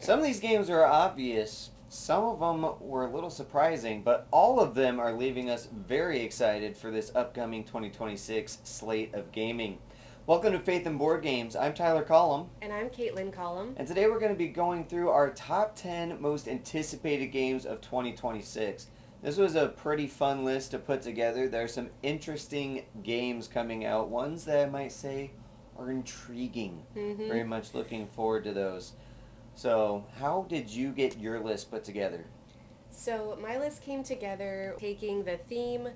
Some of these games are obvious. Some of them were a little surprising, but all of them are leaving us very excited for this upcoming 2026 slate of gaming. Welcome to Faith and Board Games. I'm Tyler Collum. And I'm Caitlin Collum. And today we're going to be going through our top 10 most anticipated games of 2026. This was a pretty fun list to put together. There are some interesting games coming out, ones that I might say are intriguing. Very much looking forward to those. So, how did you get your list put together? So, my list came together taking the theme,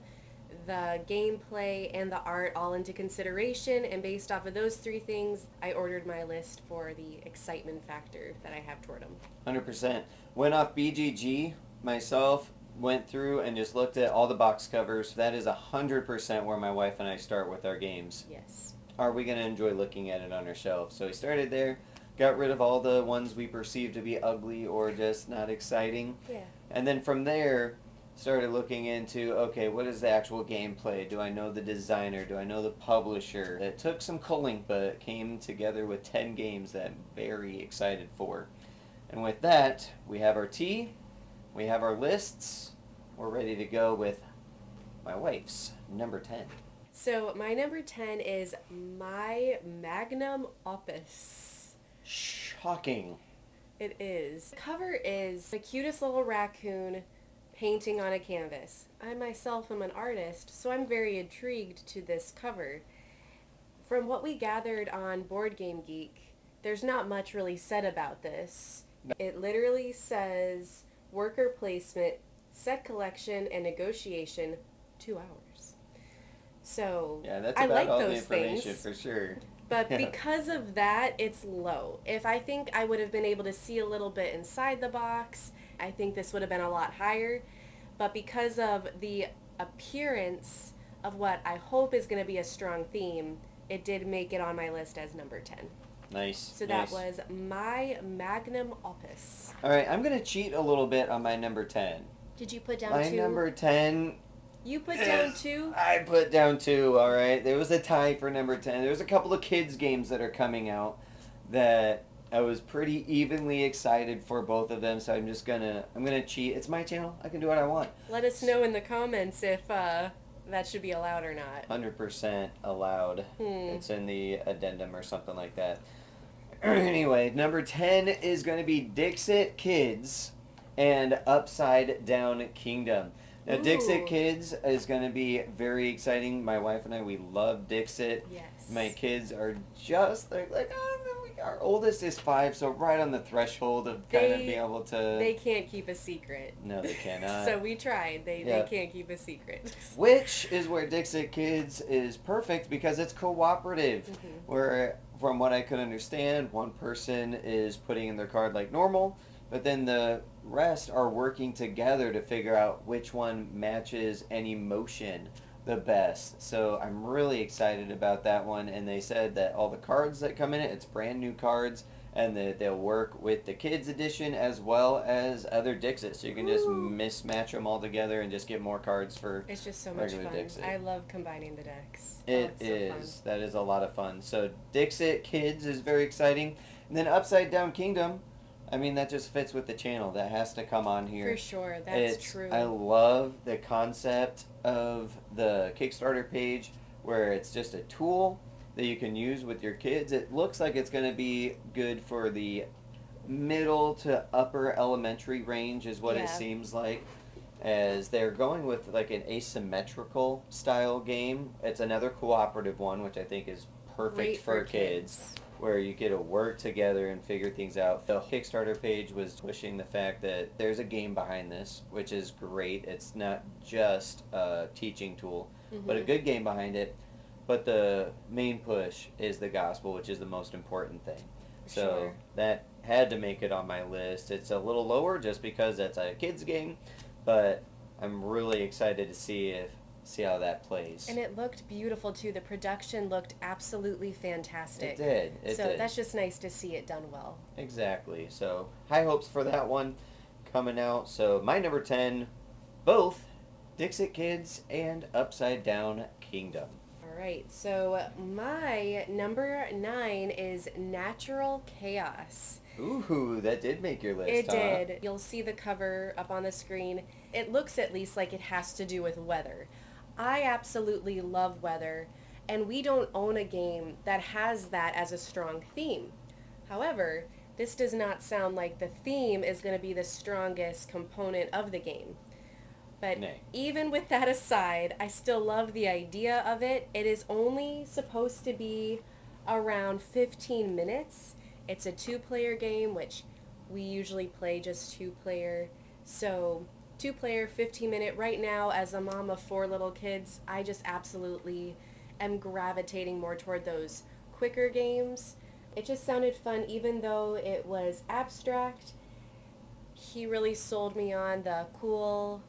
the gameplay, and the art all into consideration, and based off of those three things, I ordered my list for the excitement factor that I have toward them. 100%. Went off BGG myself, went through and just looked at all the box covers. That is 100% where my wife and I start with our games. Yes. Are we going to enjoy looking at it on our shelf? So we started there, got rid of all the ones we perceived to be ugly or just not exciting. Yeah. And then from there, started looking into, okay, what is the actual gameplay? Do I know the designer? Do I know the publisher? It took some culling, but it came together with 10 games that I'm very excited for. And with that, we have our tea, we have our lists, we're ready to go with my wife's number 10. So, my number 10 is my magnum opus. Shocking. It is. The cover is the cutest little raccoon painting on a canvas. I myself am an artist, so I'm very intrigued to this cover. From what we gathered on Board Game Geek, there's not much really said about this. It literally says worker placement, set collection, and negotiation, 2 hours. So yeah, that's I about like all those the information things. for sure. But Yeah. because of that, it's low. If I think I would have been able to see a little bit inside the box, I think this would have been a lot higher. But because of the appearance of what I hope is going to be a strong theme, it did make it on my list as number 10. Nice. So nice. that was my magnum opus. All right, I'm going to cheat a little bit on my number 10. Did you put down My 2? number 10... You put down 2? I put down 2, all right? There was a tie for number 10. There's a couple of kids' games that are coming out that I was pretty evenly excited for both of them, so I'm gonna cheat. It's my channel. I can do what I want. Let us know in the comments if that should be allowed or not. 100% allowed. It's in the addendum or something like that. Anyway, number 10 is going to be Dixit Kids and Upside Down Kingdom. Now, Ooh. Dixit Kids is going to be very exciting. My wife and I, we love Dixit. Yes. My kids are just, they're like, our oldest is 5, so right on the threshold of kind of being able to... They can't keep a secret. No, they cannot. So we tried. They can't keep a secret. Which is where Dixit Kids is perfect because it's cooperative. Where, from what I could understand, one person is putting in their card like normal, but then the rest are working together to figure out which one matches any emotion the best. So I'm really excited about that one, and they said that all the cards that come in it, it's brand new cards, and that they'll work with the kids edition as well as other Dixit, so you can just mismatch them all together and just get more cards for It's just so much regular fun. Dixit. I love combining the decks. It is. So that is a lot of fun. So Dixit Kids is very exciting. And then Upside Down Kingdom, I mean, that just fits with the channel. That has to come on here. For sure. That's true. I love the concept of the Kickstarter page where it's just a tool that you can use with your kids. It looks like it's going to be good for the middle to upper elementary range is what it seems like, as they're going with like an asymmetrical style game. It's another cooperative one, which I think is perfect Great for kids, where you get to work together and figure things out. The Kickstarter page was pushing the fact that there's a game behind this, which is great. It's not just a teaching tool, but a good game behind it. But the main push is the gospel, which is the most important thing. So that had to make it on my list. It's a little lower just because it's a kids game, but I'm really excited to see how that plays. And it looked beautiful too. The production looked absolutely fantastic. It did. So that's just nice to see it done well. Exactly. So high hopes for that one coming out. So my number 10, both Dixit Kids and Upside Down Kingdom. All right. So my number 9 is Natural Chaos. Ooh, that did make your list, It huh? did. You'll see the cover up on the screen. It looks at least like it has to do with weather. I absolutely love weather, and we don't own a game that has that as a strong theme. However, this does not sound like the theme is going to be the strongest component of the game. But Nay. even with that aside, I still love the idea of it. It is only supposed to be around 15 minutes. It's a two-player game, which we usually play just two-player. So, two-player, 15-minute. Right now, as a mom of four little kids, I just absolutely am gravitating more toward those quicker games. It just sounded fun, even though it was abstract. He really sold me on the cool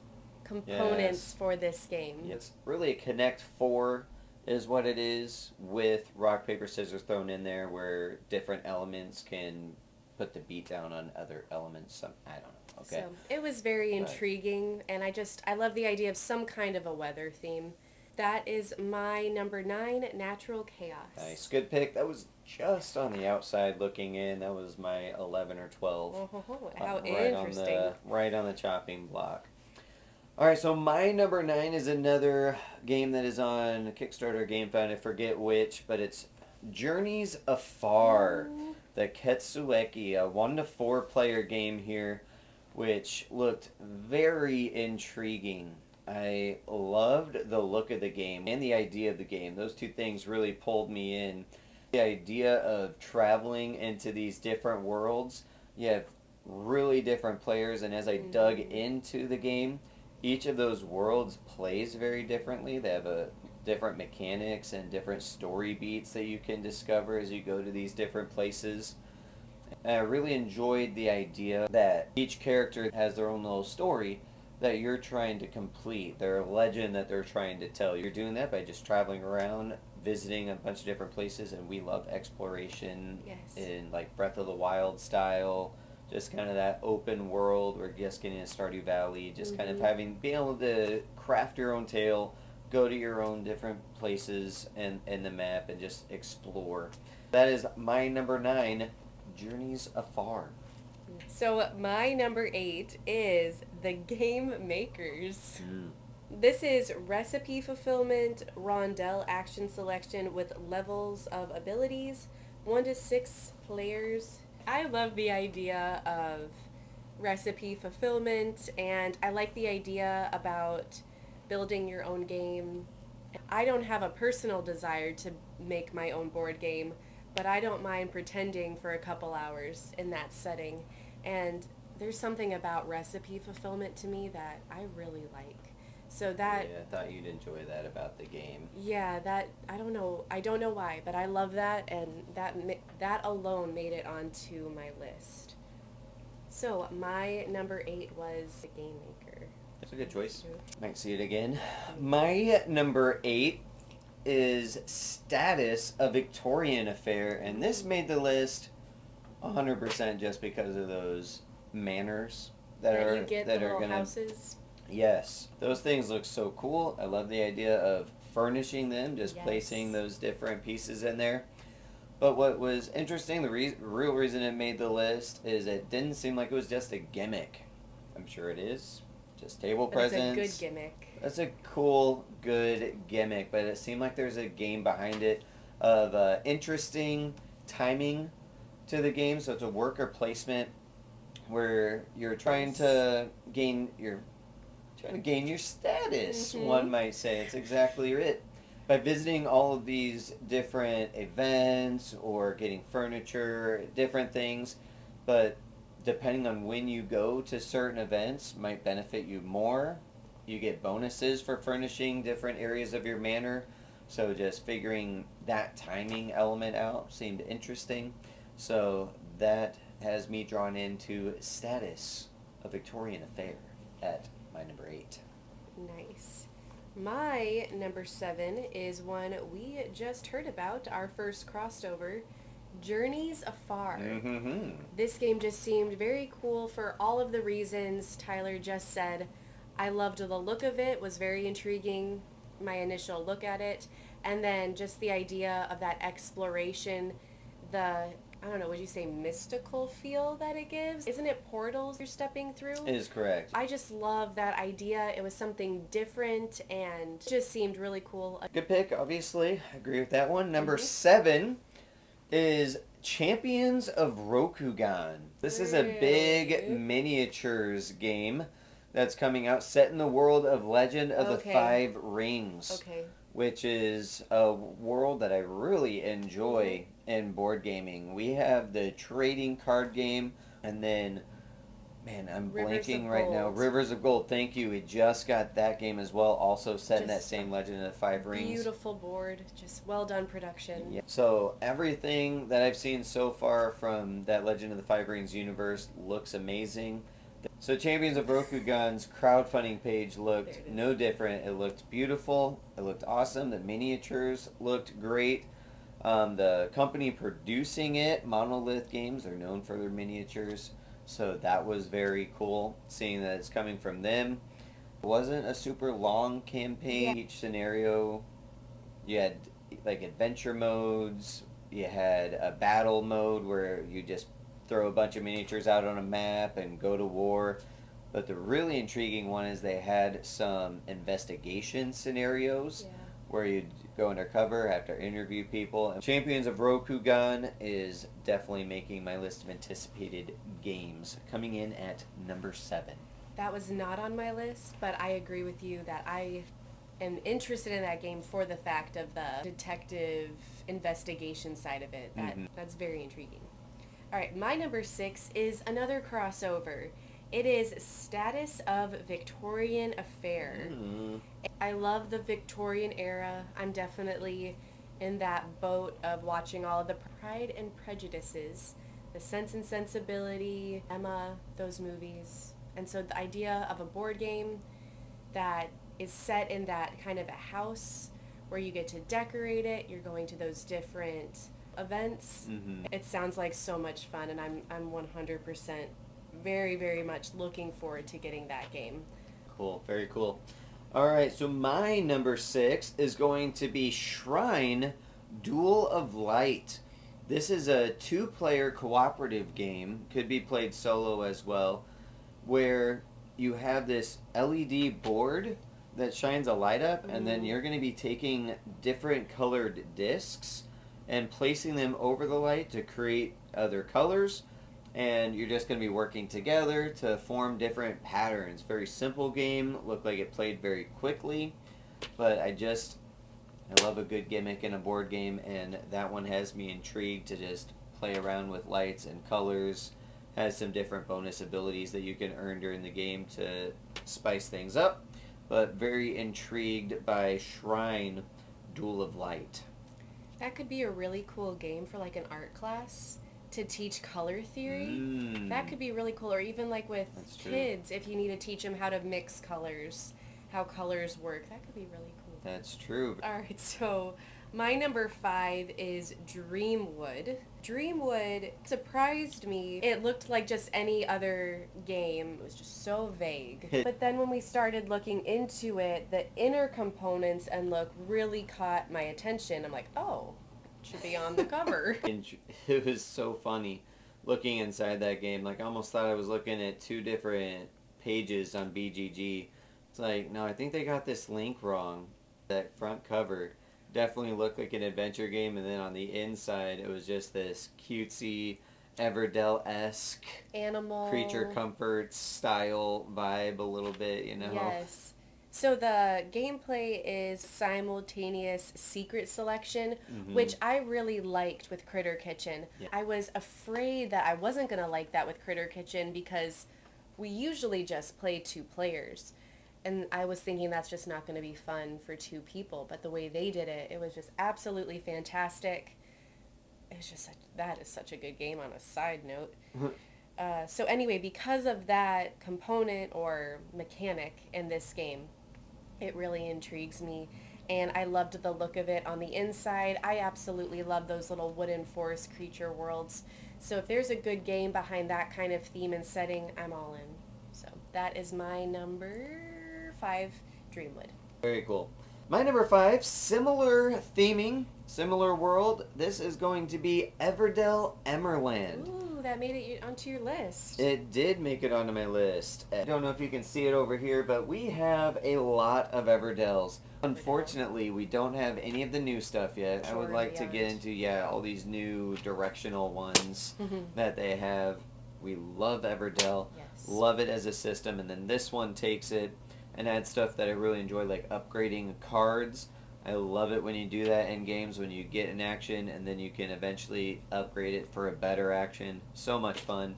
components Yes. for this game. It's really a Connect Four, is what it is, with rock paper scissors thrown in there, where different elements can put the beat down on other elements. I don't know. Okay. So it was very But intriguing, and I love the idea of some kind of a weather theme. That is my number 9, Natural Chaos. nice, good pick. That was just on the outside looking in. That was my 11 or 12. Oh, how Right on interesting. the chopping block. All right, so my number 9 is another game that is on Kickstarter, GameFound. I forget which, but it's Journeys Afar, Ooh. the Ketsueki, a 1 to 4 player game here, which looked very intriguing. I loved the look of the game and the idea of the game. Those two things really pulled me in. The idea of traveling into these different worlds. You have really different players, and as I dug into the game, each of those worlds plays very differently. They have a different mechanics and different story beats that you can discover as you go to these different places. And I really enjoyed the idea that each character has their own little story that you're trying to complete, their legend that they're trying to tell. You're doing that by just traveling around, visiting a bunch of different places, and we love exploration Yes. in like Breath of the Wild style, just kind of that open world. We're just getting a Stardew Valley, just kind of being able to craft your own tale, go to your own different places and the map and just explore. That is my number 9, Journeys Afar. So my number 8 is The Game Makers. This is recipe fulfillment, rondel action selection with levels of abilities, 1 to 6 players. I love the idea of recipe fulfillment, and I like the idea about building your own game. I don't have a personal desire to make my own board game, but I don't mind pretending for a couple hours in that setting. And there's something about recipe fulfillment to me that I really like. So that, Yeah, I thought you'd enjoy that about the game. yeah, that I don't know why, but I love that, and that alone made it onto my list. So my number 8 was The Game Maker. That's a good choice. Might see it again. My number 8 is Status, a Victorian Affair, and this made the list 100% just because of those manors that That are you get that the are little gonna. houses. Yes, those things look so cool. I love the idea of furnishing them, just Yes. placing those different pieces in there. But what was interesting, the real reason it made the list is it didn't seem like it was just a gimmick. I'm sure it is. Just table But presence. it's a good gimmick. That's a cool, good gimmick, but it seemed like there's a game behind it of interesting timing to the game. So it's a worker placement where you're trying to gain your status. One might say it's exactly it. By visiting all of these different events or getting furniture, different things, but depending on when you go to certain events might benefit you more. You get bonuses for furnishing different areas of your manor. So just figuring that timing element out seemed interesting. So that has me drawn into Status, a Victorian Affair, at my number 8. Nice. My number 7 is one we just heard about, our first crossover, Journeys Afar. Mm-hmm. This game just seemed very cool for all of the reasons Tyler just said. I loved the look of it, was very intriguing, my initial look at it, and then just the idea of that exploration, the I don't know, would you say mystical feel that it gives? Isn't it portals you're stepping through? It is correct. I just love that idea. It was something different and just seemed really cool. Good pick, obviously. I agree with that one. Number 7 is Champions of Rokugan. This is a big miniatures game that's coming out, set in the world of Legend of the Five Rings. Okay. Which is a world that I really enjoy in board gaming. We have the trading card game, and then, man, I'm blanking right now. Rivers of Gold, thank you. We just got that game as well, also set in that same Legend of the Five Rings. Beautiful board, just well done production. Yeah. So everything that I've seen so far from that Legend of the Five Rings universe looks amazing. So Champions of Rokugan's crowdfunding page looked no different. It looked beautiful. It looked awesome. The miniatures looked great. The company producing it, Monolith Games, they're known for their miniatures. So that was very cool, seeing that it's coming from them. It wasn't a super long campaign. Yeah. Each scenario, you had like adventure modes. You had a battle mode where you just throw a bunch of miniatures out on a map and go to war. But the really intriguing one is they had some investigation scenarios where you'd go undercover, have to interview people. And Champions of Rokugan is definitely making my list of anticipated games, coming in at number 7. That was not on my list, but I agree with you that I am interested in that game for the fact of the detective investigation side of it. That's very intriguing. All right, my number 6 is another crossover. It is Status of Victorian Affair. I love the Victorian era. I'm definitely in that boat of watching all of the Pride and Prejudices, the Sense and Sensibility, Emma, those movies. And so the idea of a board game that is set in that kind of a house where you get to decorate it, you're going to those different events. It sounds like so much fun, and I'm 100% very, very much looking forward to getting that game. Cool, very cool. All right, so my number 6 is going to be Shrine Duel of Light. This is a 2-player cooperative game, could be played solo as well, where you have this LED board that shines a light up, and then you're going to be taking different colored discs and placing them over the light to create other colors, and you're just going to be working together to form different patterns. Very simple game, looked like it played very quickly, but I love a good gimmick in a board game, and that one has me intrigued to just play around with lights and colors. Has some different bonus abilities that you can earn during the game to spice things up, but very intrigued by Shrine Duel of Light. That could be a really cool game for like an art class to teach color theory. That could be really cool. Or even like with kids, if you need to teach them how to mix colors, how colors work. That could be really cool. That's true. All right, so my number 5 is Dreamwood. Dreamwood surprised me. It looked like just any other game. It was just so vague. But then when we started looking into it, the inner components and look really caught my attention. I'm like, oh, it should be on the cover. It was so funny looking inside that game. Like, I almost thought I was looking at 2 different pages on BGG. It's like, no, I think they got this link wrong. That front cover definitely looked like an adventure game, and then on the inside it was just this cutesy Everdell-esque animal creature comforts style vibe a little bit, you know. Yes. So the gameplay is simultaneous secret selection, which I really liked with Critter Kitchen. Yeah. I was afraid that I wasn't going to like that with Critter Kitchen because we usually just play 2 players. And I was thinking that's just not going to be fun for 2 people. But the way they did it, it was just absolutely fantastic. It's just that is such a good game on a side note. So anyway, because of that component or mechanic in this game, it really intrigues me. And I loved the look of it on the inside. I absolutely love those little wooden forest creature worlds. So if there's a good game behind that kind of theme and setting, I'm all in. So that is my number 5, Dreamwood. Very cool. My number 5, similar theming, similar world. This is going to be Everdell Emerland. Ooh, that made it onto your list. It did make it onto my list. I don't know if you can see it over here, but we have a lot of Everdells. Unfortunately, we don't have any of the new stuff yet. I would like to get into, all these new directional ones that they have. We love Everdell. Yes. Love it as a system. And then this one takes it and adds stuff that I really enjoy, like upgrading cards. I love it when you do that in games, when you get an action and then you can eventually upgrade it for a better action. So much fun.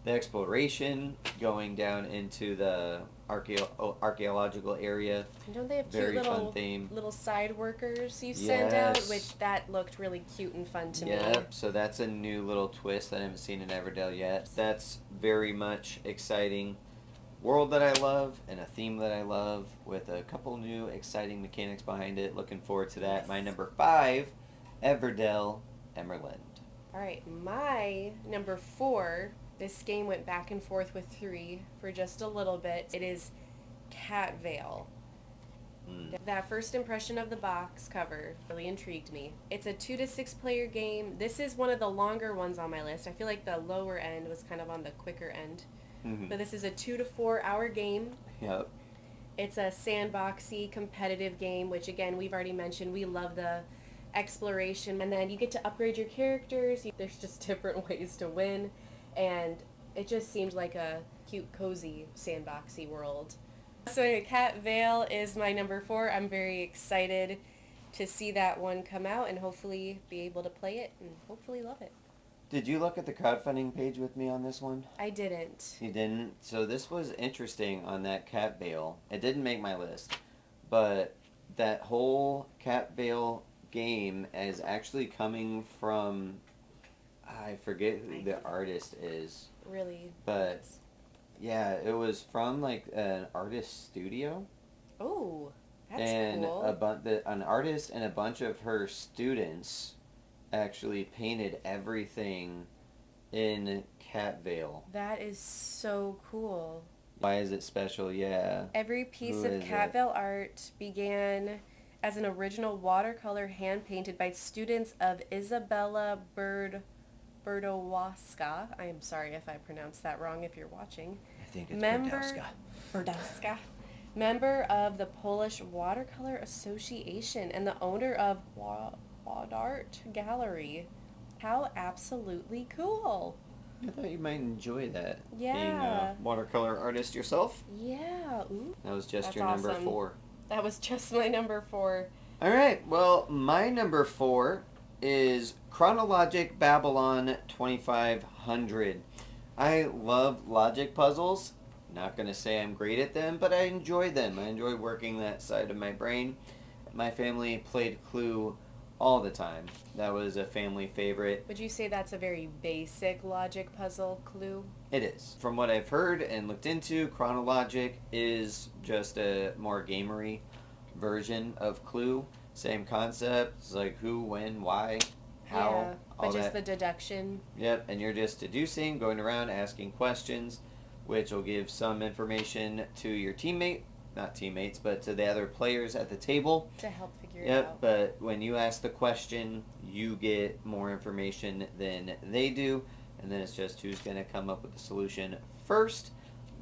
The exploration, going down into the archaeological area. And don't they have Very cute fun theme. little side workers you send out, which that looked really cute and fun to me. Yep, so that's a new little twist that I haven't seen in Everdell yet. That's very much exciting world that I love and a theme that I love with a couple new exciting mechanics behind it. Looking forward to that. My number 5, Everdell Emerland. Alright, my number 4, this game went back and forth with 3 for just a little bit. It is Cat Vale. That first impression of the box cover really intrigued me. It's a 2 to 6 player game. This is one of the longer ones on my list. I feel like the lower end was kind of on the quicker end. But this is a 2 to 4 hour game. Yep. It's a sandboxy competitive game, which again, we've already mentioned. We love the exploration, and then you get to upgrade your characters. There's just different ways to win, and it just seemed like a cute, cozy, sandboxy world. So Cat Vale is my number 4. I'm very excited to see that one come out and hopefully be able to play it and hopefully love it. Did you look at the crowdfunding page with me on this one? I didn't. You didn't? So this was interesting on that Cat Vale. It didn't make my list, but that whole Cat Vale game is actually coming from, I forget who the artist is. Really? But yeah, it was from like an artist studio. Oh, that's and cool. An artist and a bunch of her students actually painted everything in Cat Vale. That is so cool. Why is it special? Yeah. Every piece Who of is Cat it? Vale art began as an original watercolor hand-painted by students of Isabella Berdowaska. I am sorry if I pronounced that wrong if you're watching. I think it's Berdowska. Berdowska. Member of the Polish Watercolor Association and the owner of Art Gallery. How absolutely cool. I thought you might enjoy that. Yeah. Being a watercolor artist yourself. Yeah. Ooh. That was just That's your number awesome. 4. That was just my number 4. All right. Well, my number 4 is Chronologic Babylon 2500. I love logic puzzles. Not going to say I'm great at them, but I enjoy them. I enjoy working that side of my brain. My family played Clue all the time. That was a family favorite. Would you say that's a very basic logic puzzle Clue? It is. From what I've heard and looked into, Chronologic is just a more gamery version of Clue. Same concept. It's like who, when, why, how, Yeah, all but just that. the deduction. Yep, and you're just deducing, going around asking questions, which will give some information to your teammate. Not teammates, but to the other players at the table. To help figure it Yep, out. but when you ask the question, you get more information than they do, and then it's just who's going to come up with the solution first.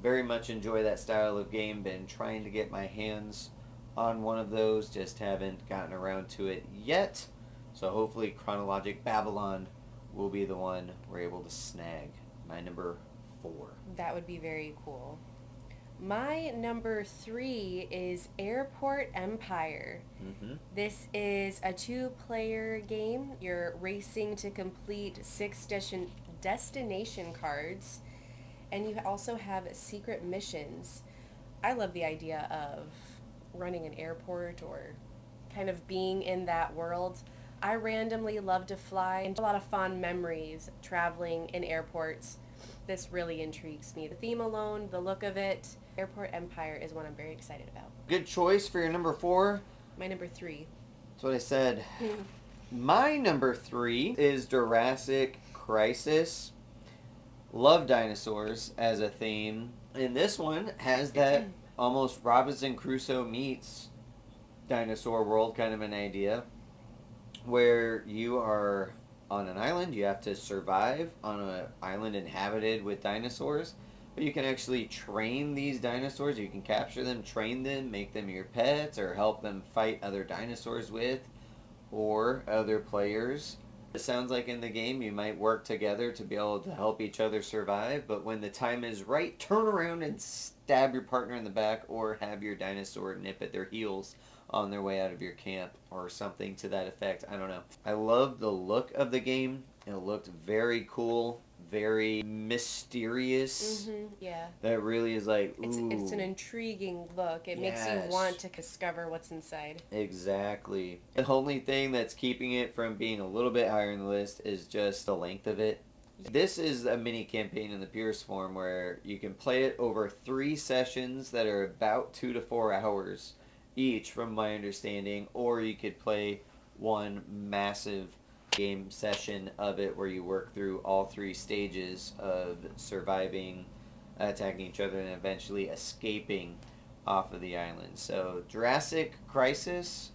Very much enjoy that style of game. Been trying to get my hands on one of those, just haven't gotten around to it yet. So hopefully Chronologic Babylon will be the one we're able to snag. My number 4. That would be very cool. My number 3 is Airport Empire. This is a 2-player game. You're racing to complete 6 destination cards, and you also have secret missions. I love the idea of running an airport or kind of being in that world. I randomly love to fly, and a lot of fond memories traveling in airports. This really intrigues me. The theme alone, the look of it, Airport Empire is one I'm very excited about. Good choice for your number 4. My number 3. That's what I said. My number 3 is Jurassic Crisis. Love dinosaurs as a theme. And this one has that almost Robinson Crusoe meets dinosaur world kind of an idea where you are on an island. You have to survive on an island inhabited with dinosaurs. But you can actually train these dinosaurs. You can capture them, train them, make them your pets, or help them fight other dinosaurs with, or other players. It sounds like in the game you might work together to be able to help each other survive, but when the time is right, turn around and stab your partner in the back or have your dinosaur nip at their heels on their way out of your camp or something to that effect. I don't know. I love the look of the game. It looked very cool, very mysterious. Yeah. That really is like, ooh. It's an intriguing look. It makes you want to discover what's inside. Exactly. The only thing that's keeping it from being a little bit higher in the list is just the length of it. This is a mini campaign in the purest form where you can play it over 3 sessions that are about 2 to 4 hours each, from my understanding, or you could play one massive game session of it where you work through all 3 stages of surviving, attacking each other, and eventually escaping off of the island. So Jurassic Crisis,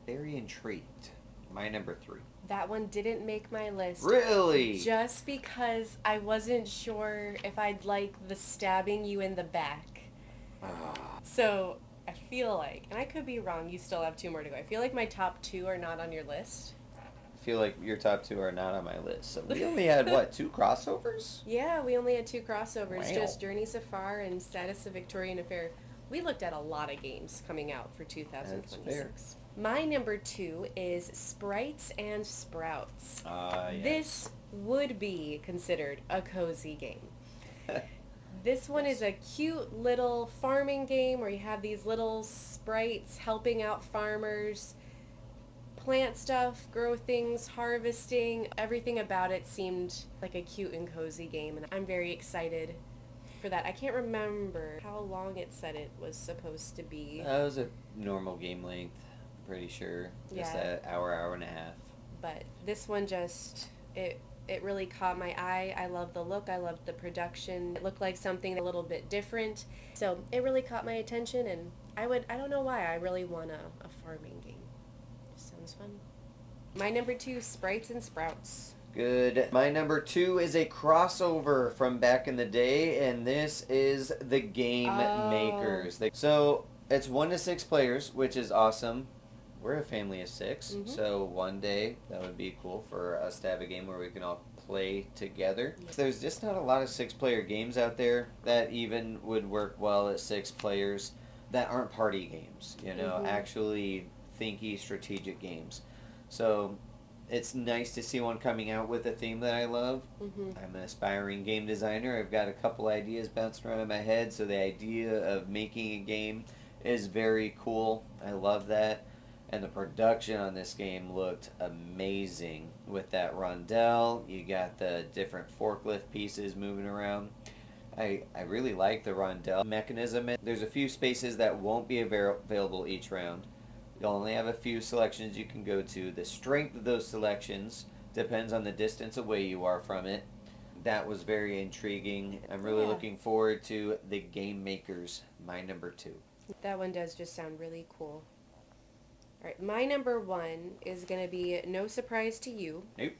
very intrigued. My number 3. That one didn't make my list. Really? Just because I wasn't sure if I'd like the stabbing you in the back. So I feel like, and I could be wrong, you still have 2 more to go. I feel like my top 2 are not on your list. I feel like your top 2 are not on my list. So we only had, what, 2 crossovers? Yeah, we only had 2 crossovers. Wow. Just Journeys Afar and Status of Victorian Affair. We looked at a lot of games coming out for 2026. That's fair. My number 2 is Sprites and Sprouts. Yes. This would be considered a cozy game. This one is a cute little farming game where you have these little sprites helping out farmers plant stuff, grow things, harvesting. Everything about it seemed like a cute and cozy game, and I'm very excited for that. I can't remember how long it said it was supposed to be. That was a normal game length, pretty sure. Just an hour and a half. But this one just, it really caught my eye. I loved the look. I loved the production. It looked like something a little bit different. So it really caught my attention, and I don't know why, I really want a farming game. Just sounds fun. My number 2, Sprites and Sprouts. Good. My number 2 is a crossover from back in the day, and this is the Game Makers. So it's 1 to 6 players, which is awesome. We're a family of 6, so one day that would be cool for us to have a game where we can all play together. There's just not a lot of 6-player games out there that even would work well at 6 players that aren't party games, you know, actually thinky strategic games. So it's nice to see one coming out with a theme that I love. I'm an aspiring game designer. I've got a couple ideas bouncing around in my head, so the idea of making a game is very cool. I love that. And the production on this game looked amazing with that rondelle. You got the different forklift pieces moving around. I really like the rondelle mechanism. There's a few spaces that won't be available each round. You'll only have a few selections you can go to. The strength of those selections depends on the distance away you are from it. That was very intriguing. I'm really looking forward to the Game Makers, my number 2. That one does just sound really cool. Alright, my number 1 is going to be no surprise to you. Nope.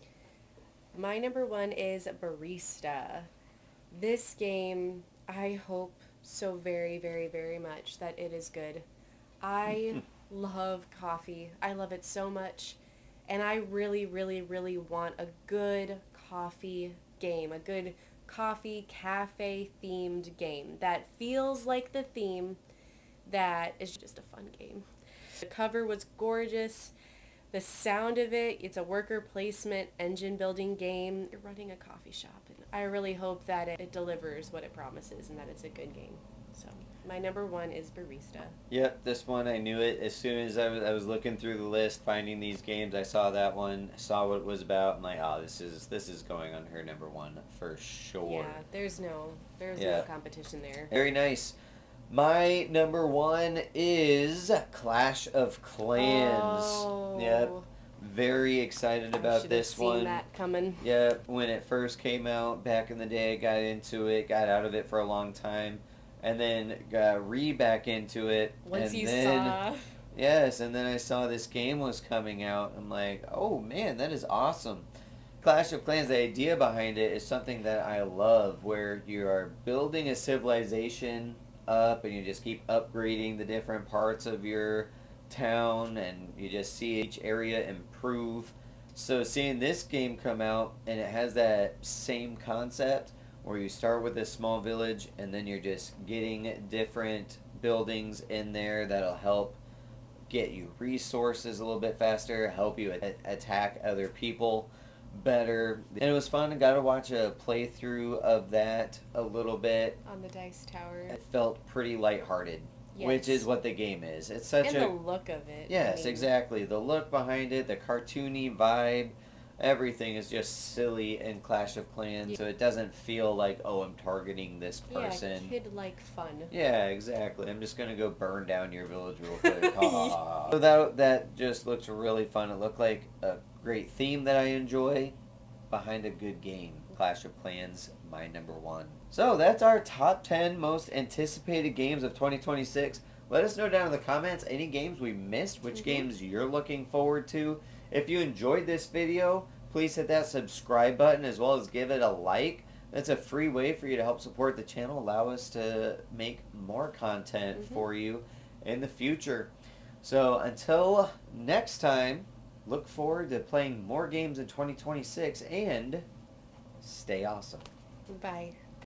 My number 1 is Barista. This game, I hope so very, very, very much that it is good. I love coffee. I love it so much. And I really, really, really want a good coffee game. A good coffee cafe themed game that feels like the theme, that is just a fun game. The cover was gorgeous. The sound of it, it's a worker placement engine building game. You're running a coffee shop, and I really hope that it delivers what it promises and that it's a good game. So my number 1 is Barista. Yep, this one I knew it. As soon as I was looking through the list, finding these games, I saw that one, saw what it was about. I'm like, oh, this is going on her number 1 for sure. Yeah, there's no competition there. Very nice. My number 1 is Clash of Clans. Oh. Yep. Very excited about this one. Seen that coming. Yeah, when it first came out back in the day, I got into it, got out of it for a long time, and then got back into it. Once and you then, saw. Yes, and then I saw this game was coming out. I'm like, oh man, that is awesome. Clash of Clans, the idea behind it is something that I love, where you are building a civilization up and you just keep upgrading the different parts of your town and you just see each area improve. So seeing this game come out and it has that same concept where you start with a small village and then you're just getting different buildings in there that'll help get you resources a little bit faster, help you attack other people better. And it was fun. I got to watch a playthrough of that a little bit. On the Dice Tower. It felt pretty lighthearted, Yes. which is what the game is. It's such And a the look of it. yes, exactly. The look behind it, the cartoony vibe, everything is just silly in Clash of Clans. Yeah. So it doesn't feel like, oh, I'm targeting this person. Yeah, kid-like fun. Yeah, exactly. I'm just gonna go burn down your village real quick. So that just looks really fun. It looked like a great theme that I enjoy behind a good game. Clash of Clans, my number one. So that's our top 10 most anticipated games of 2026. Let us know down in the comments any games we missed, which games you're looking forward to. If you enjoyed this video, please hit that subscribe button as well as give it a like. That's a free way for you to help support the channel, allow us to make more content for you in the future. So until next time, look forward to playing more games in 2026 and stay awesome. Bye.